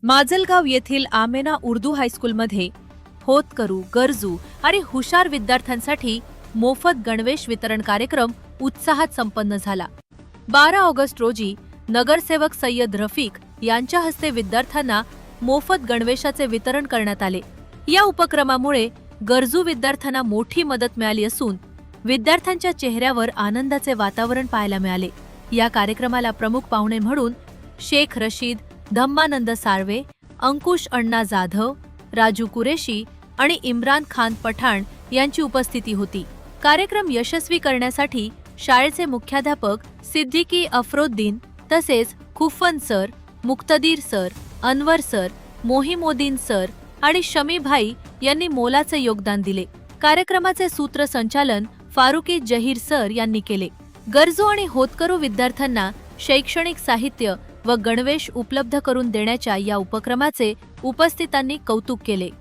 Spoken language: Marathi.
माजलगाव येथील आमेना उर्दू हायस्कूलमध्ये होतकरू, गरजू आणि हुशार विद्यार्थ्यांसाठी मोफत गणवेश वितरण कार्यक्रम उत्साहात संपन्न झाला। 12 ऑगस्ट रोजी नगरसेवक सय्यद रफिक यांच्या हस्ते विद्यार्थ्यांना मोफत गणवेशाचे वितरण करण्यात आले। या उपक्रमामुळे गरजू विद्यार्थ्यांना मोठी मदत मिळाली असून विद्यार्थ्यांच्या चेहऱ्यावर आनंदाचे वातावरण पाहायला मिळाले। या कार्यक्रमाला प्रमुख पाहुणे म्हणून शेख रशीद, धम्मानंद साळवे, अंकुश अण्णा जाधव, राजू कुरेशी आणि इम्रान खान पठाण यांची उपस्थिती होती। कार्यक्रम यशस्वी करण्यासाठी शाळेचे मुख्याध्यापक सिद्दीकी अफरोद्दीन तसेच Khufan sir, Muktadir sir, Anwar sir, Mohimoddin sir आणि शमी भाई यांनी मोलाचे योगदान दिले। कार्यक्रमाचे सूत्रसंचालन फारुकी जहीर सर यांनी केले। गरजू आणि होतकरू विद्यार्थ्यांना शैक्षणिक साहित्य व गणवेश उपलब्ध करून देण्याच्या या उपक्रमाचे उपस्थितांनी कौतुक केले।